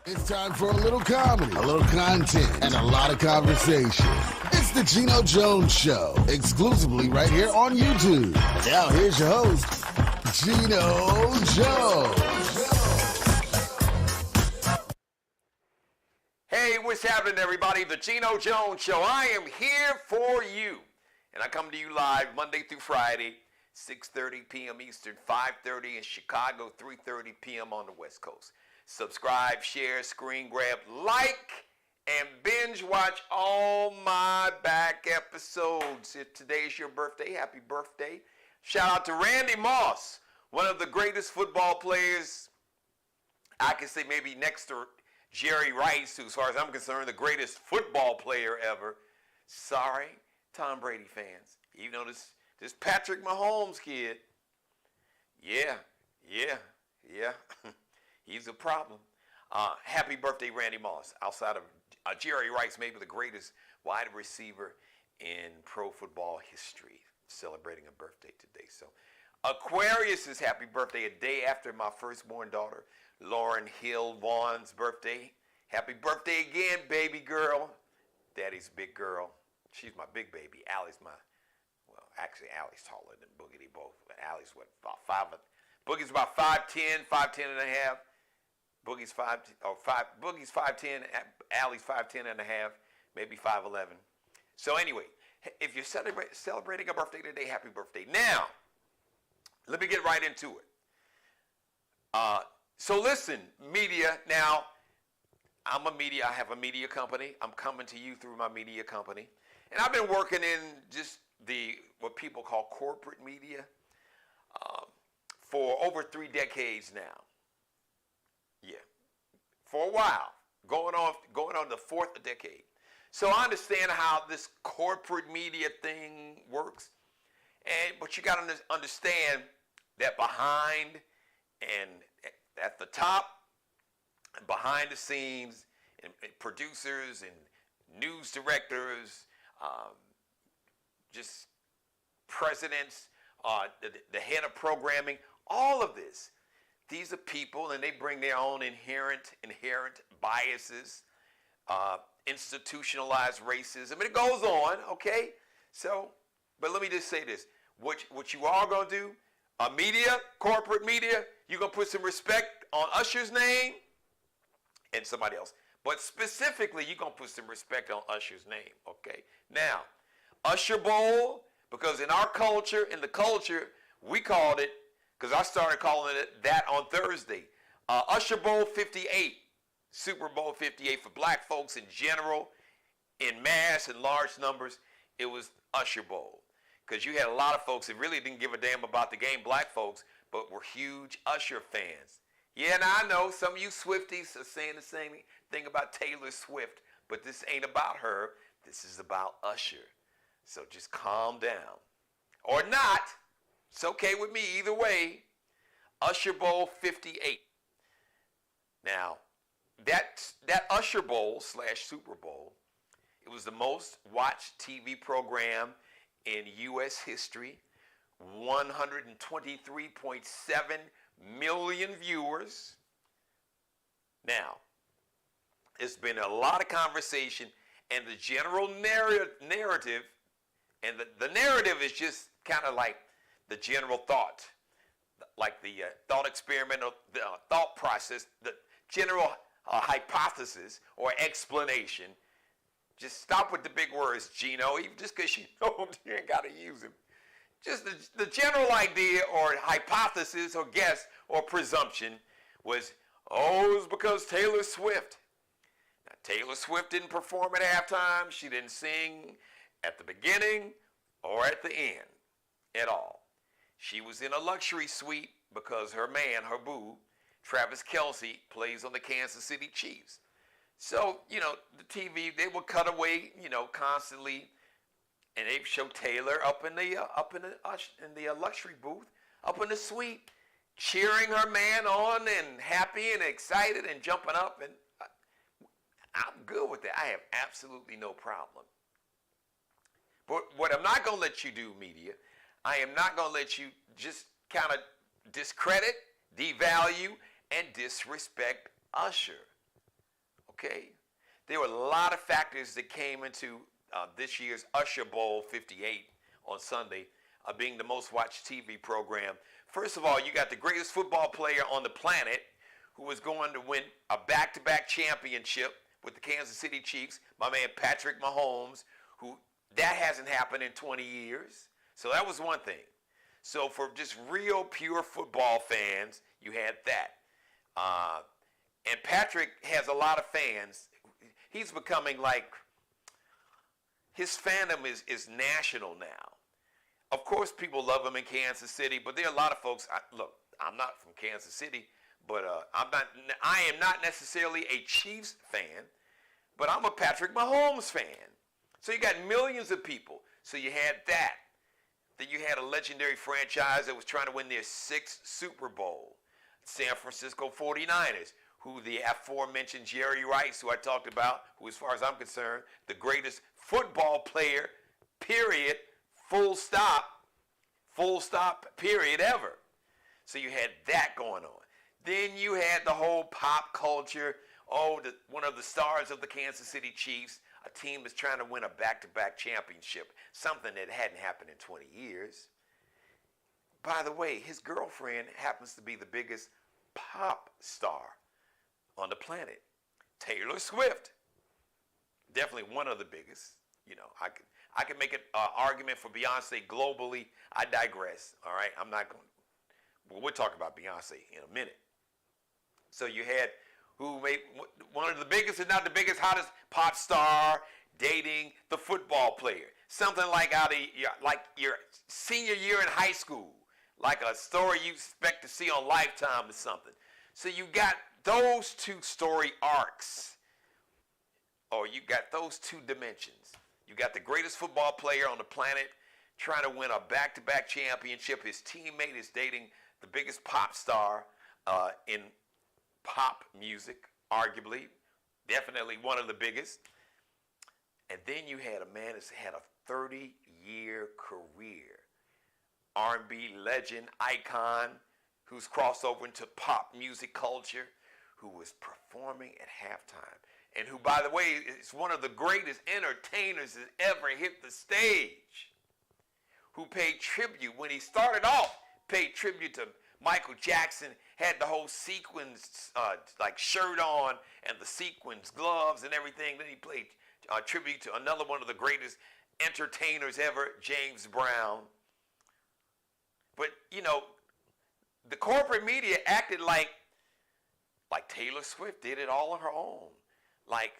It's time for a little comedy, a little content, and a lot of conversation. It's the Geno Jones Show, exclusively right here on YouTube. And now here's your host, Geno Jones. Hey, what's happening, everybody? The Geno Jones Show. I am here for you. And I come to you live Monday through Friday, 6:30 p.m. Eastern, 5:30 in Chicago, 3:30 p.m. on the West Coast. Subscribe, share, screen grab, like, and binge watch all my back episodes. If today's your birthday, happy birthday. Shout out to Randy Moss, one of the greatest football players, I can say maybe next to Jerry Rice, who, as far as I'm concerned, the greatest football player ever. Sorry, Tom Brady fans. Even though this Patrick Mahomes kid, yeah. He's a problem. Happy birthday, Randy Moss. Outside of Jerry Rice, maybe the greatest wide receiver in pro football history, celebrating a birthday today. So Aquarius is happy birthday, a day after my firstborn daughter, Lauren Hill Vaughn's birthday. Happy birthday again, baby girl. Daddy's big girl. She's my big baby. Allie's actually Allie's taller than Boogie. They both. Allie's about 5. Boogie's about 5'10", 5'10 and a half. Boogie's 5'10", Allie's 5'10 and a half, maybe 5'11. So anyway, if you're celebrating a birthday today, happy birthday. Now, let me get right into it. So listen, media. Now, I have a media company. I'm coming to you through my media company. And I've been working in just what people call corporate media for over 3 decades now. Yeah, for a while, going on the 4th decade. So I understand how this corporate media thing works, but you got to understand that behind and at the top, and behind the scenes, and producers and news directors, just presidents, the head of programming, all of this. These are people, and they bring their own inherent biases, institutionalized racism, and it goes on, okay? So, but let me just say this. What you are going to do, corporate media, you're going to put some respect on Usher's name and somebody else. But specifically, you're going to put some respect on Usher's name, okay? Now, Usher Bowl, because in our culture, we called it, because I started calling it that on Thursday. Usher Bowl 58, Super Bowl 58 for black folks in general, in mass and large numbers, it was Usher Bowl. Because you had a lot of folks that really didn't give a damn about the game, black folks, but were huge Usher fans. Yeah, and I know some of you Swifties are saying the same thing about Taylor Swift, but this ain't about her. This is about Usher. So just calm down. Or not. It's okay with me either way. Usher Bowl 58. Now, that Usher Bowl / Super Bowl, it was the most watched TV program in U.S. history. 123.7 million viewers. Now, there's been a lot of conversation, and the general narrative, and the narrative is just kind of like the general thought, like the thought experiment, or the thought process, the general hypothesis or explanation. Just stop with the big words, Geno. Even just because you know them, you ain't got to use them. Just the general idea or hypothesis or guess or presumption was, it was because Taylor Swift. Now, Taylor Swift didn't perform at halftime. She didn't sing at the beginning or at the end at all. She was in a luxury suite because her man, her boo, Travis Kelce, plays on the Kansas City Chiefs. So, the TV, they would cut away, constantly, and they'd show Taylor up in the luxury booth, up in the suite, cheering her man on and happy and excited and jumping up. And I'm good with that. I have absolutely no problem. But what I'm not going to let you do, media, I am not going to let you just kind of discredit, devalue, and disrespect Usher. Okay? There were a lot of factors that came into this year's Usher Bowl 58 on Sunday, being the most watched TV program. First of all, you got the greatest football player on the planet who was going to win a back-to-back championship with the Kansas City Chiefs, my man Patrick Mahomes, who that hasn't happened in 20 years. So that was one thing. So for just real pure football fans, you had that. And Patrick has a lot of fans. He's becoming like, his fandom is national now. Of course, people love him in Kansas City, but there are a lot of folks. Look, I'm not from Kansas City, but I am not necessarily a Chiefs fan, but I'm a Patrick Mahomes fan. So you got millions of people. So you had that. Then you had a legendary franchise that was trying to win their 6th Super Bowl, San Francisco 49ers, who the aforementioned Jerry Rice, who I talked about, who as far as I'm concerned, the greatest football player, period, full stop, period, ever. So you had that going on. Then you had the whole pop culture, one of the stars of the Kansas City Chiefs, a team that's trying to win a back-to-back championship, something that hadn't happened in 20 years. By the way, his girlfriend happens to be the biggest pop star on the planet, Taylor Swift. Definitely one of the biggest. You know, I could make an argument for Beyonce globally. I digress. All right, I'm not going. Well, we'll talk about Beyonce in a minute. So you had who made one of the biggest, if not the biggest, hottest pop star dating the football player. Something like out of your senior year in high school, like a story you expect to see on Lifetime or something. So you got those two story arcs, or you got those two dimensions. You got the greatest football player on the planet trying to win a back-to-back championship. His teammate is dating the biggest pop star in pop music, arguably, definitely one of the biggest. And then you had a man that's had a 30-year career, R&B legend, icon, who's crossed over into pop music culture, who was performing at halftime, and who, by the way, is one of the greatest entertainers that ever hit the stage, who paid tribute, when he started off, paid tribute to Michael Jackson, had the whole sequins like shirt on and the sequins gloves and everything. Then he played tribute to another one of the greatest entertainers ever, James Brown. But, you know, the corporate media acted like Taylor Swift did it all on her own. Like,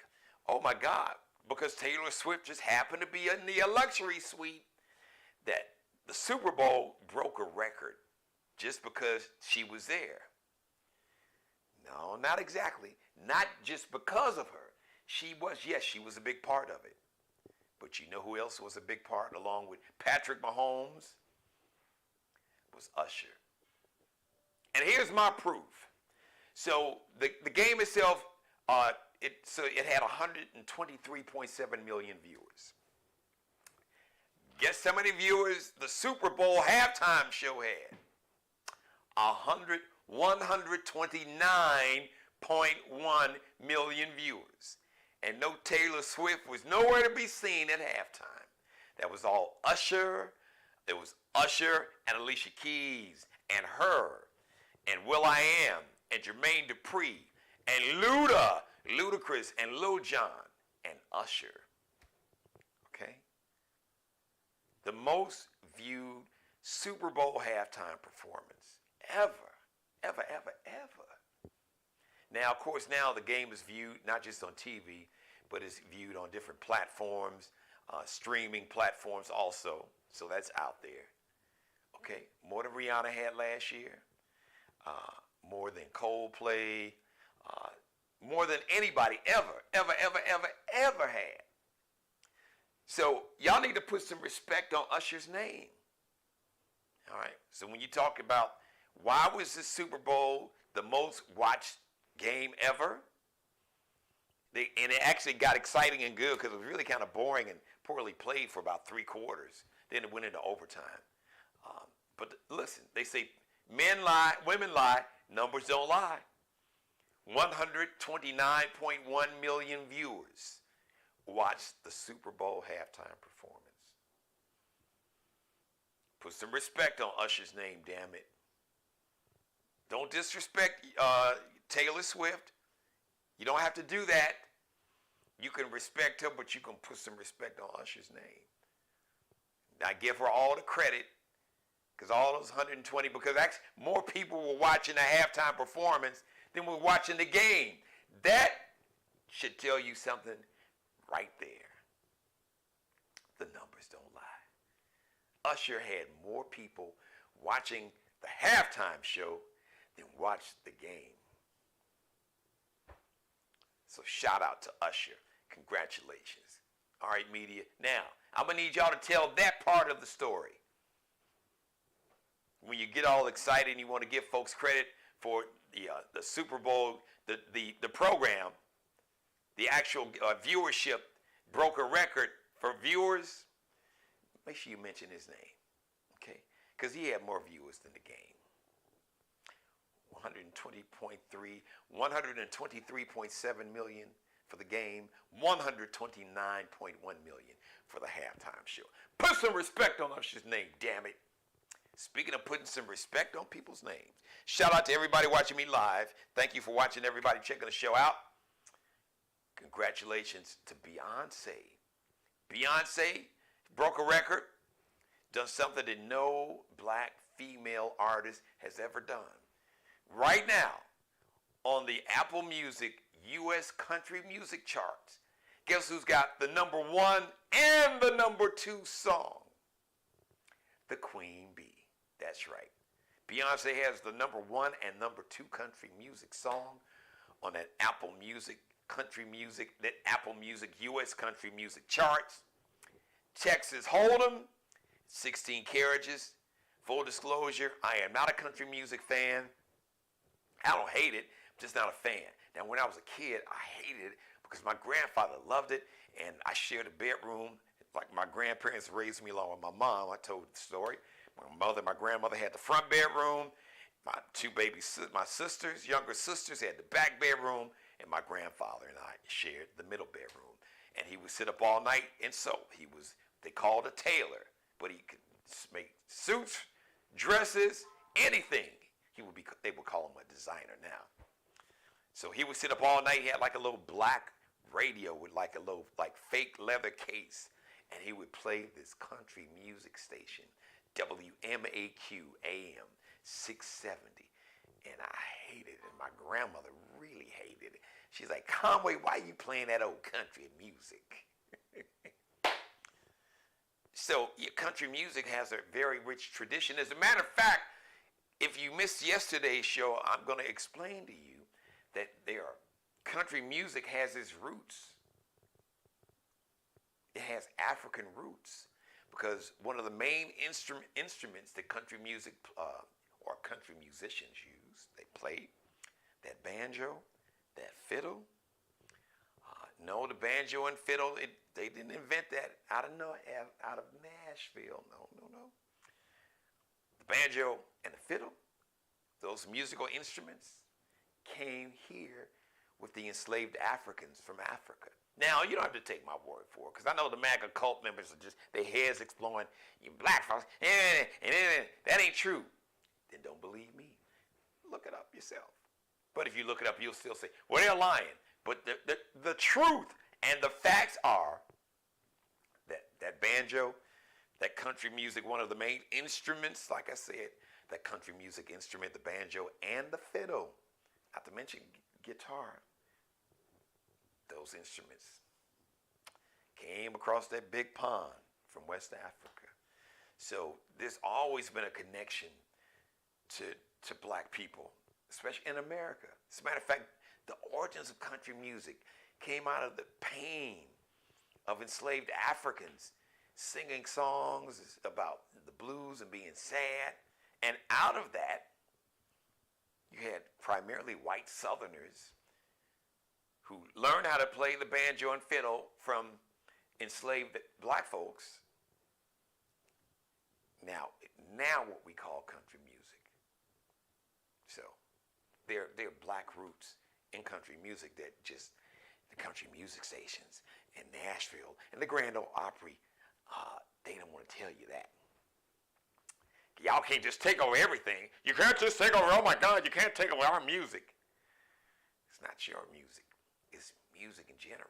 oh my God, because Taylor Swift just happened to be in the luxury suite, that the Super Bowl broke a record just because she was there. No, not exactly. Not just because of her. She was a big part of it. But you know who else was a big part, along with Patrick Mahomes? Was Usher. And here's my proof. So the game itself, it had 123.7 million viewers. Guess how many viewers the Super Bowl halftime show had? 129.1 million viewers. And no Taylor Swift was nowhere to be seen at halftime. That was all Usher. It was Usher and Alicia Keys and her and will.i.am and Jermaine Dupri and Ludacris and Lil Jon and Usher. Okay? The most viewed Super Bowl halftime performance ever. Now, of course, now the game is viewed not just on TV, but it's viewed on different platforms, streaming platforms also. So that's out there. Okay, more than Rihanna had last year, more than Coldplay, more than anybody ever had. So y'all need to put some respect on Usher's name. All right, so when you talk about why was the Super Bowl the most watched game ever, and it actually got exciting and good because it was really kind of boring and poorly played for about 3 quarters. Then it went into overtime. But listen, they say men lie, women lie, numbers don't lie. 129.1 million viewers watched the Super Bowl halftime performance. Put some respect on Usher's name, damn it. Don't disrespect Taylor Swift. You don't have to do that. You can respect her, but you can put some respect on Usher's name. I give her all the credit, because all those 120, because actually more people were watching the halftime performance than were watching the game. That should tell you something right there. The numbers don't lie. Usher had more people watching the halftime show than watched the game. So shout out to Usher. Congratulations. All right, media. Now, I'm going to need y'all to tell that part of the story. When you get all excited and you want to give folks credit for the Super Bowl, the program, the actual viewership broke a record for viewers, make sure you mention his name, okay? Because he had more viewers than the game. 123.7 million for the game, 129.1 million for the halftime show. Put some respect on Usher's name, damn it. Speaking of putting some respect on people's names, shout out to everybody watching me live. Thank you for watching, everybody checking the show out. Congratulations to Beyonce. Beyonce broke a record, done something that no black female artist has ever done. Right now, on the Apple Music U.S. Country Music Charts, guess who's got the #1 and the #2 song? The Queen Bee. That's right. Beyonce has the #1 and #2 country music song on that Apple Music Country Music, that Apple Music U.S. Country Music Charts. Texas Hold'em, 16 carriages. Full disclosure, I am not a country music fan. I don't hate it, I'm just not a fan. Now, when I was a kid, I hated it because my grandfather loved it, and I shared a bedroom. Like my grandparents raised me along with my mom. I told the story. My grandmother had the front bedroom. My my sisters, younger sisters, had the back bedroom, and my grandfather and I shared the middle bedroom. And he would sit up all night and sew. They called a tailor, but he could make suits, dresses, anything. They would call him a designer now. So he would sit up all night. He had like a little black radio with like a little fake leather case, and he would play this country music station, WMAQ AM 670, and I hated it. And my grandmother really hated it. She's like, Conway, why are you playing that old country music? So country music has a very rich tradition. As a matter of fact, if you missed yesterday's show, I'm going to explain to you that country music has its roots. It has African roots, because one of the main instruments that country music or country musicians use, they played that banjo, that fiddle. No, the banjo and fiddle, they didn't invent that out of Nashville. No. The banjo and the fiddle, those musical instruments, came here with the enslaved Africans from Africa. Now, you don't have to take my word for it, because I know the MAGA cult members are just, their heads exploring, you black folks, and that ain't true. Then don't believe me. Look it up yourself. But if you look it up, you'll still say, well, they're lying. But the truth and the facts are that banjo, that country music, one of the main instruments, like I said, that country music instrument, the banjo and the fiddle, not to mention guitar, those instruments came across that big pond from West Africa. So there's always been a connection to black people, especially in America. As a matter of fact, the origins of country music came out of the pain of enslaved Africans singing songs about the blues and being sad. And out of that, you had primarily white Southerners who learned how to play the banjo and fiddle from enslaved black folks. Now what we call country music. So they're black roots in country music that just the country music stations in Nashville and the Grand Ole Opry, they don't want to tell you that. Y'all can't just take over everything. You can't just take over, oh my God, you can't take over our music. It's not your music. It's music in general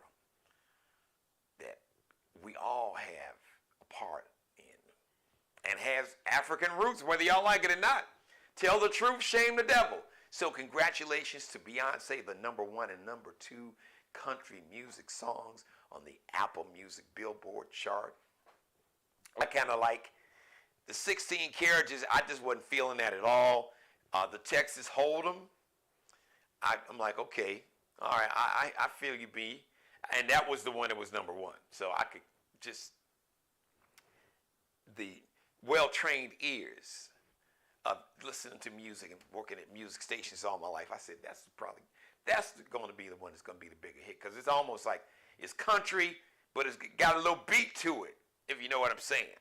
that we all have a part in and has African roots, whether y'all like it or not. Tell the truth, shame the devil. So congratulations to Beyonce, the #1 and #2 country music songs on the Apple Music Billboard chart. I kind of like the 16 carriages. I just wasn't feeling that at all. The Texas Hold'em, I'm like, okay, all right, I feel you, B. And that was the one that was #1. So I could just, the well-trained ears of listening to music and working at music stations all my life, I said, that's going to be the one that's going to be the bigger hit, because it's almost like it's country, but it's got a little beat to it, if you know what I'm saying.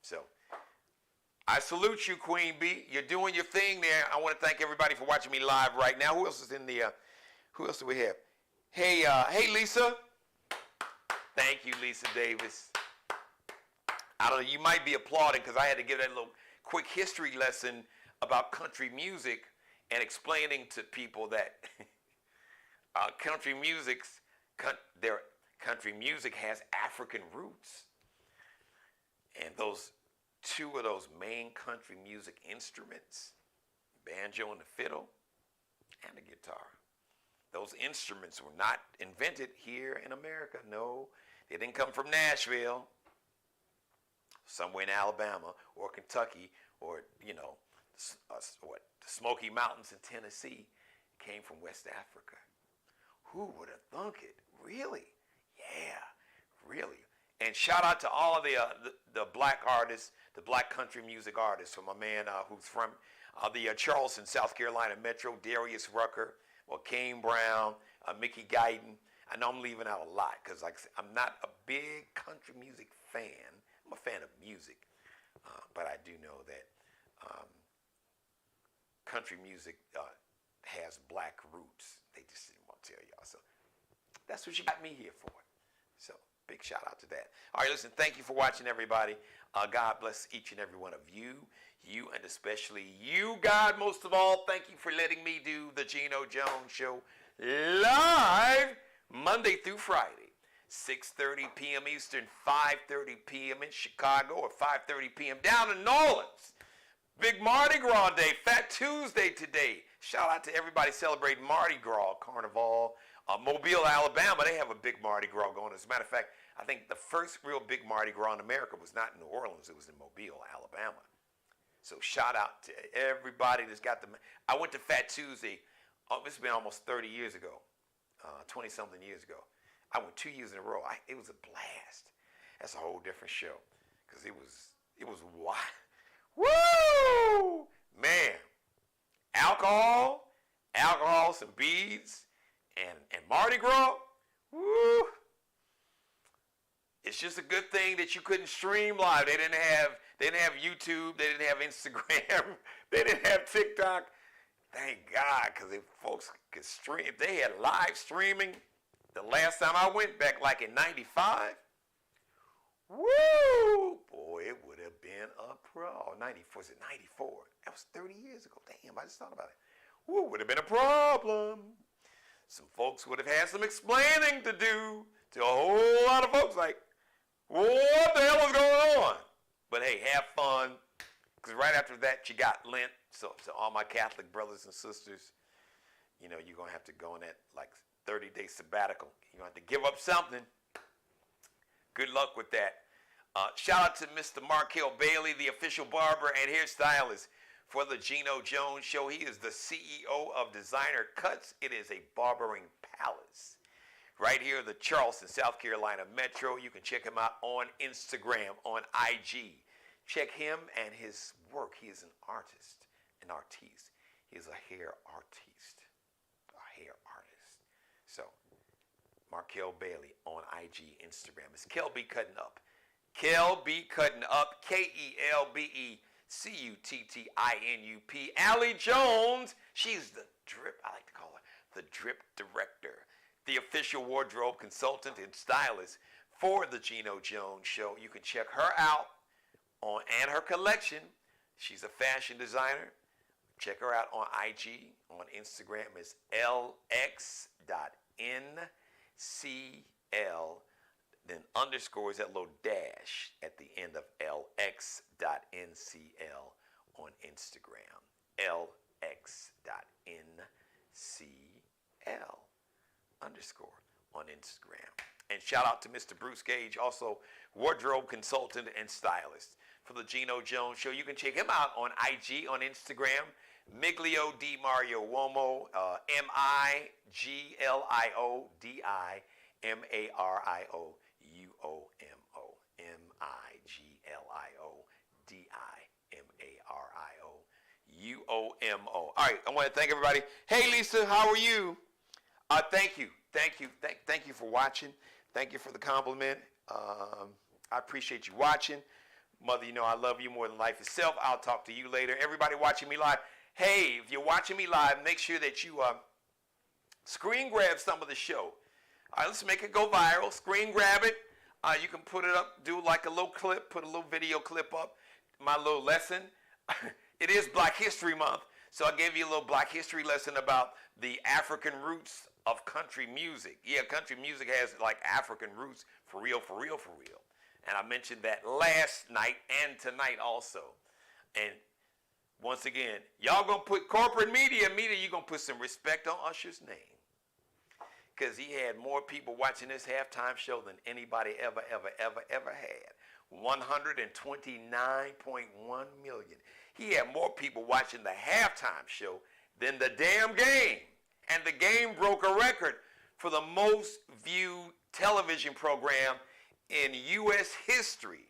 So I salute you, Queen B. You're doing your thing there. I want to thank everybody for watching me live right now. Who else is in the, who else do we have? Hey, Lisa. Thank you, Lisa Davis. I don't know, you might be applauding because I had to give that little quick history lesson about country music and explaining to people that country music has African roots. And two of those main country music instruments, banjo and the fiddle, and the guitar. Those instruments were not invented here in America. No, they didn't come from Nashville, somewhere in Alabama or Kentucky, or, you know, the Smoky Mountains in Tennessee. It came from West Africa. Who would have thunk it? Really? Yeah, really. And shout out to all of the black artists, the black country music artists, from my man who's from the Charleston, South Carolina Metro, Darius Rucker, Kane Brown, Mickey Guyton. I know I'm leaving out a lot because, like I said, I'm not a big country music fan. I'm a fan of music, but I do know that country music has black roots. They just didn't want to tell y'all. So that's what you got me here for. So big shout out to that. All right, listen, thank you for watching, everybody. God bless each and every one of you. You, and especially you, God, most of all, thank you for letting me do the Geno Jones Show live Monday through Friday, 6:30 p.m. Eastern, 5:30 p.m. in Chicago, or 5:30 p.m. down in New Orleans. Big Mardi Gras Day, Fat Tuesday today. Shout out to everybody celebrating Mardi Gras, Carnival. Mobile, Alabama, they have a big Mardi Gras going. As a matter of fact, I think the first real big Mardi Gras in America was not in New Orleans, it was in Mobile, Alabama. So shout out to everybody that's got the, I went to Fat Tuesday, it's been almost 30 years ago, 20-something years ago. I went 2 years in a row. It was a blast. That's a whole different show, because it was wild. Woo! Man, alcohol, some beads, and Mardi Gras, woo! It's just a good thing that you couldn't stream live. They didn't have YouTube. They didn't have Instagram. They didn't have TikTok. Thank God, because if folks could stream, if they had live streaming, the last time I went back, like in '95, woo! Boy, it would have been a pro. 94, was it 94? That was 30 years ago. Damn, I just thought about it. Woo, would have been a problem. Some folks would have had some explaining to do to a whole lot of folks, like, what the hell is going on? But hey, have fun, because right after that you got Lent. So all my Catholic brothers and sisters, you know, you're going to have to go on that like 30-day sabbatical. You're going to have to give up something. Good luck with that. Shout out to Mr. Markel Bailey, the official barber and hairstylist for the Geno Jones Show. He is the CEO of Designer Cuts. It is a barbering palace right here in the Charleston, South Carolina Metro. You can check him out on Instagram, on IG. Check him and his work. He is an artist, an artiste. He is a hair artiste, a hair artist. So, Markel Bailey on IG, Instagram. It's Kelby Cutting Up. Kelby Cutting Up, KELBE. CUTTINUP. Allie Jones, she's the drip, I like to call her, the drip director, the official wardrobe consultant and stylist for the Geno Jones Show. You can check her out and her collection. She's a fashion designer. Check her out on IG, on Instagram. It's lx.ncl. Then underscore is that little dash at the end of lx.ncl on Instagram. lx.ncl underscore on Instagram. And shout out to Mr. Bruce Gage, also wardrobe consultant and stylist for the Geno Jones Show. You can check him out on IG, on Instagram. Miglio Di Mario Uomo, MIGLIODIMARIOUOMO, MIGLIODIMARIOUOMO. All right, I want to thank everybody. Hey, Lisa, how are you? Thank you for watching. Thank you for the compliment. I appreciate you watching. Mother, you know I love you more than life itself. I'll talk to you later. Everybody watching me live, hey, if you're watching me live, make sure that you screen grab some of the show. All right, let's make it go viral. Screen grab it. You can put it up, do like a little clip, put a little video clip up. My little lesson. It is Black History Month, so I gave you a little Black History lesson about the African roots of country music. Yeah, country music has like African roots, for real, for real, for real. And I mentioned that last night and tonight also. And once again, y'all gonna put corporate media, you're gonna put some respect on Usher's name. Because he had more people watching this halftime show than anybody ever had. 129.1 million. He had more people watching the halftime show than the damn game. And the game broke a record for the most viewed television program in U.S. history.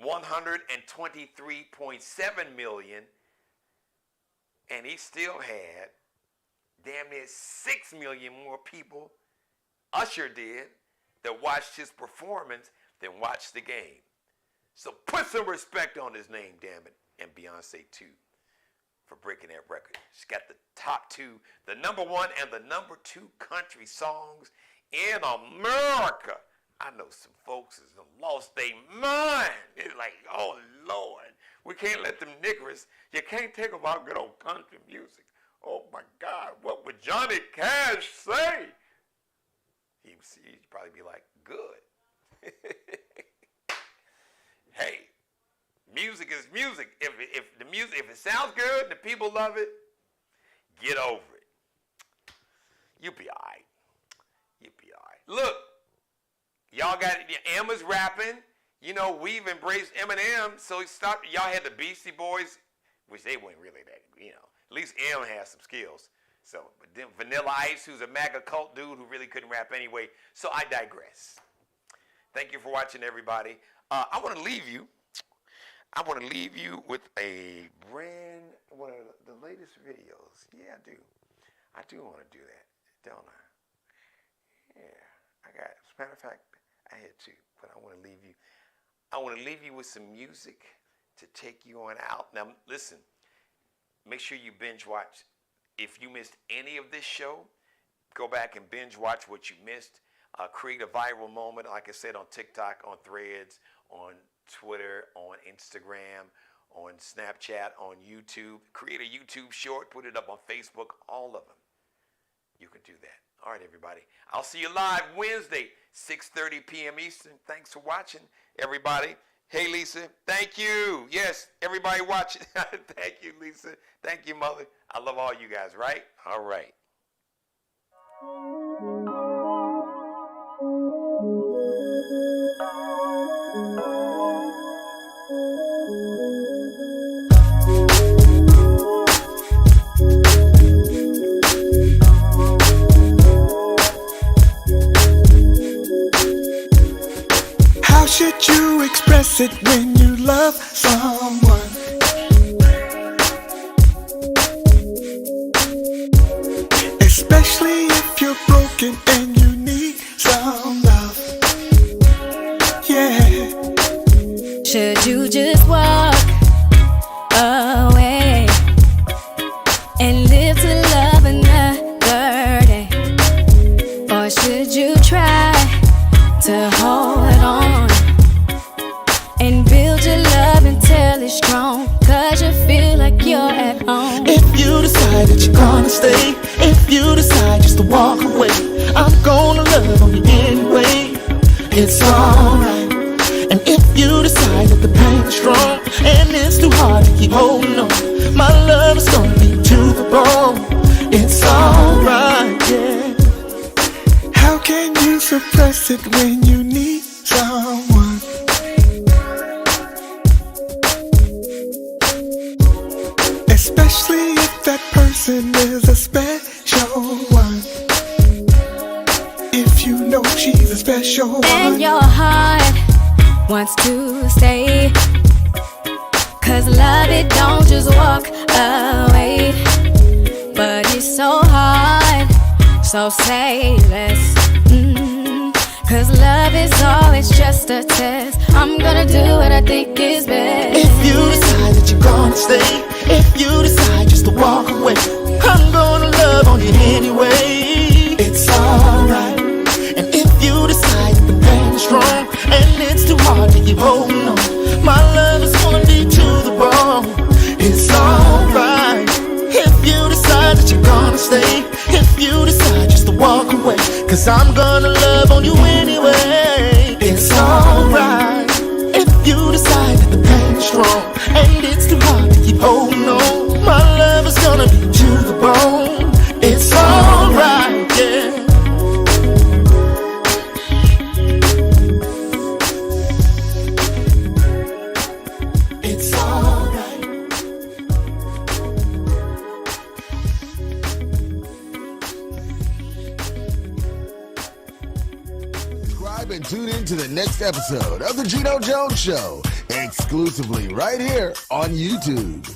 123.7 million. And he still had damn near 6 million more people, Usher did, that watched his performance than watched the game. So put some respect on his name, damn it. And Beyonce too, for breaking that record. She's got the top two, the number one and the number two country songs in America. I know some folks has lost their mind. It's like, oh Lord, we can't let them niggers, you can't take them out good old country music. Oh my God, what would Johnny Cash say? He'd probably be like, good. Hey, music is music. If it sounds good and the people love it, get over it. You'll be all right. You'll be all right. Look, y'all got Emma's rapping. You know, we've embraced Eminem, so he stopped. Y'all had the Beastie Boys, which they weren't really that, you know. At least M has some skills. So, but then Vanilla Ice, who's a MAGA cult dude who really couldn't rap anyway. So I digress. Thank you for watching, everybody. I want to leave you. I want to leave you with one of the latest videos. Yeah, I do. I do want to do that, don't I? Yeah, I got it. As a matter of fact, I had to, but I want to leave you. I want to leave you with some music to take you on out. Now, listen. Make sure you binge watch. If you missed any of this show, go back and binge watch what you missed. Create a viral moment, like I said, on TikTok, on Threads, on Twitter, on Instagram, on Snapchat, on YouTube. Create a YouTube short, put it up on Facebook, all of them. You can do that. All right, everybody. I'll see you live Wednesday, 6:30 p.m. Eastern. Thanks for watching, everybody. Hey, Lisa. Thank you. Yes, everybody watching. Thank you, Lisa. Thank you, Mother. I love all you guys, right? All right. How should you express it when you love someone? Especially if you're broken and you need some love. Yeah. Should you just walk away and live to love another strong, cause you feel like you're at home. If you decide that you're gonna stay, if you decide just to walk away, I'm gonna love on you anyway. It's alright. And if you decide that the pain is strong and it's too hard to keep holding on, my love is gonna be to the bone. It's alright, yeah. How can you suppress it when you need someone? Especially if that person is a special one. If you know she's a special one. And your heart wants to stay, cause love, it don't just walk away. But it's so hard, so say less. Cause love is always just a test. I'm gonna do what I think is best. If you decide that you're gonna stay, if you decide just to walk away, I'm gonna love on you anyway. It's alright. And if you decide that the pain is strong and it's too hard to keep holding on, my love is gonna be to the bone. It's alright. If you decide that you're gonna stay, if you decide just to walk away, cause I'm gonna love on you anyway. It's alright. If you decide that the pain is strong and it's too hard to keep holding on, my love is gonna be to the bone. It's alright, yeah. It's alright. Subscribe and tune in to the next episode of The Geno Jones Show, exclusively right here on YouTube.